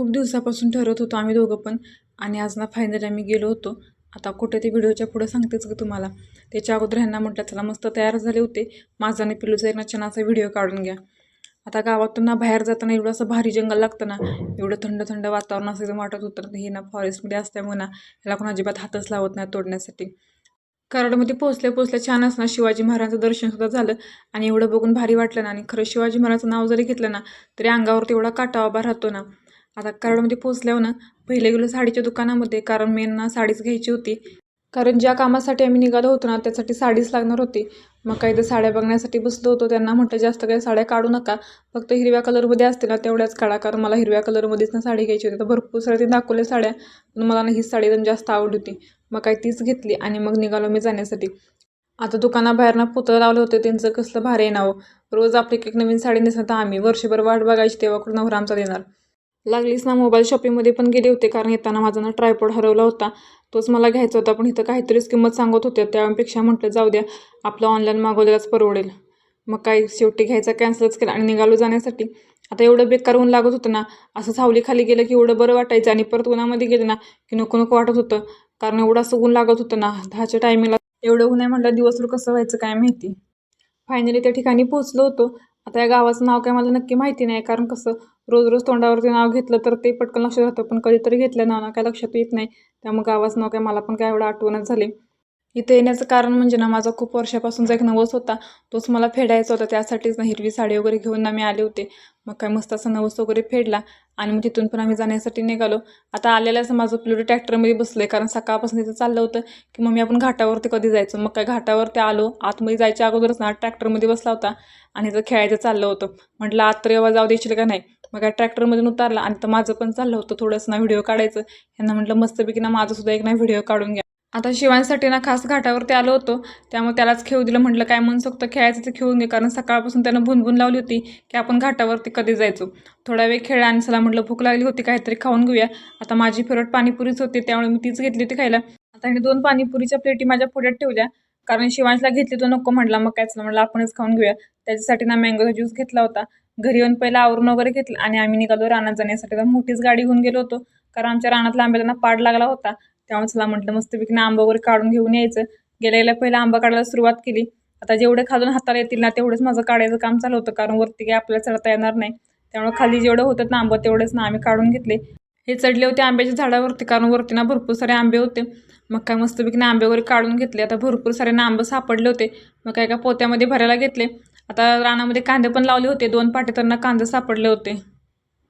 खूप दिवसापासून ठरवत होतो आम्ही दोघं पण. आणि आज ना फायनली आम्ही गेलो होतो. आता कुठे ते व्हिडिओच्या पुढे सांगतेच की तुम्हाला. त्याच्या अगोदर ह्यांना म्हटलं चला मस्त तयार झाले होते, माझा आणि पिल्लूचा एक छानसा व्हिडिओ काढून घ्या. आता गावातून ना बाहेर जाताना एवढं असं भारी जंगल लागतं ना, एवढं थंड थंड वातावरण असं एकदम वाटत होतं. हे ना फॉरेस्टमध्ये असल्यामुळे ना ह्याला कोण अजिबात हातच लावत नाही तोडण्यासाठी. कराडमध्ये पोचल्या पोचल्या छानच ना शिवाजी महाराजांचं दर्शन सुद्धा झालं. आणि एवढं बघून भारी वाटलं ना. आणि खरं शिवाजी महाराजांचं नाव जरी घेतलं ना तरी अंगावरती एवढा काटा उभा राहतो ना. आता कराडमध्ये पोचल्यावर ना पहिले गेलो साडीच्या दुकानामध्ये, कारण मेन ना साडीच घ्यायची होती. कारण ज्या कामासाठी आम्ही निघालो होतो ना त्यासाठी साडीच लागणार होती. मग काही तर साड्या बघण्यासाठी बसलो होतो. त्यांना म्हटलं जास्त काही साड्या काढू नका, फक्त हिरव्या कलरमध्ये असते ना तेवढ्याच काढा, कारण मला हिरव्या कलरमध्येच ना साडी घ्यायची होती. तर भरपूर सारे ते दाखवले साड्या, पण मला ना ही साडी एकदम जास्त आवडली होती. मग काही तीच घेतली आणि मग निघालो मी जाण्यासाठी. आता दुकानाबाहेर ना पुतळं लावलं होते, त्यांचं कसलं भारी आहे नाव. रोज आपली एक नवीन साडी नेसत तर आम्ही वर्षभर वाट बघायची तेव्हा कुठं नवरा आमचा देणार. लागलीच ना मोबाईल शॉपिंगमध्ये पण गेले होते, कारण येताना माझा ना ट्रायपॉड हरवला होता, तोच मला घ्यायचा होता. पण इथं काहीतरीच किंमत सांगत होते, त्यापेक्षा म्हटलं जाऊ द्या, आपलं ऑनलाईन मागवलेलाच परवडेल. मग काही शेवटी घ्यायचा कॅन्सलच केला आणि निघालो जाण्यासाठी. आता एवढं बेकार ऊन लागत होतं ना, असं सावली खाली गेलं की एवढं बरं वाटायचं, आणि परत उन्हामध्ये गेलं ना की नको नको वाटत होतं, कारण एवढं असं ऊन लागत होतं ना 10च्या टायमिंगला. एवढं ऊन आहे म्हटलं दिवसभर कसं व्हायचं काय माहिती. फायनली त्या ठिकाणी पोहोचलो होतो. आता या गावाचं नाव काय मला नक्की माहिती नाही, कारण कसं रोज रोज तोंडावरती नाव घेतलं तर ते पटकन लक्षात राहतं, पण कधीतरी घेतलं नाव ना काय लक्षात येत नाही. त्यामुळे गावाचं नाव काय मला पण काय एवढं आठवणच झाले. इथे येण्याचं कारण म्हणजे ना माझा खूप वर्षापासूनचा एक नवस होता, तोच मला फेडायचा होता. त्यासाठीच ना हिरवी साडी वगैरे घेऊन ना मी आले होते. मग काय मस्त असा नवस वगैरे फेडला आणि मग तिथून पण आम्ही जाण्यासाठी निघालो. आता आलेल्याच माझं प्लुटो ट्रॅक्टरमध्ये बसले, कारण सकाळपासून तिथं चाललं होतं की मम्मी आपण घाटावरती कधी जायचं. मग काय घाटावरती आलो, आतमध्ये जायच्या अगोदरच ना ट्रॅक्टरमध्ये बसला होता आणि इथं खेळायचं चाललं होतं. म्हटलं आत तर येवा जाऊ द्यायची का नाही. मग काय ट्रॅक्टरमधून उतारला आणि तर माझं पण चाललं होतं थोडंसं ना व्हिडिओ काढायचं. यांना म्हटलं मस्तपैकी ना माझं सुद्धा एक ना व्हिडिओ काढून घ्या. आता शिवांसाठी ना खास घाटावरती आलो होतो, त्यामुळे त्यालाच खेळू दिलं. म्हटलं काय मनसोक्त खेळायचं तर खेळून घे, कारण सकाळपासून त्यानं भुनभुन लावली होती की आपण घाटावरती कधी जायचो. थोडा वेळ खेळला आणि चला म्हटलं भूक लागली होती काहीतरी खाऊन घेऊया. आता माझी फेवरेट पाणीपुरीच होती, त्यामुळे मी तीच घेतली होती खायला. आता ह्याने 2 पाणीपुरीच्या प्लेटी माझ्या पुढ्यात ठेवल्या, कारण शिवांशला घेतली तो नको म्हटला. मग कायच म्हटलं आपणच खाऊन घेऊया. त्याच्यासाठी ना मँगोचा ज्यूस घेतला होता. घरी येऊन पहिला आवरून वगैरे घेतलं आणि आम्ही निघालो रानात जाण्यासाठी. तर मोठीच गाडी घेऊन गेलो होतो, कारण आमच्या रानातला आंब्याला ना पाड लागला होता. त्यामुळे चला म्हटलं मस्तपैकी ना आंबा वगैरे काढून घेऊन यायचं. गेल्या गेल्या पहिला आंबा काढायला सुरुवात केली. आता जेवढे खालून हाताला येतील ना तेवढंच माझं काढायचं काम चालू होतं, कारण वरती काय आपल्याला चढता येणार नाही. त्यामुळे खाली जेवढं होतं ना आंबं तेवढेच ना आम्ही काढून घेतले. हे चढले होते आंब्याच्या झाडावरती, कारण वरती ना भरपूर सारे आंबे होते. मग काय मस्तपैकी ना आंबे वगैरे काढून घेतले. आता भरपूर सारे ना आंबे सापडले होते. मग काय पोत्यामध्ये भरायला घेतले. आता रानामध्ये कांदे पण लावले होते, 2 पाटे त्यांना कांदे सापडले होते.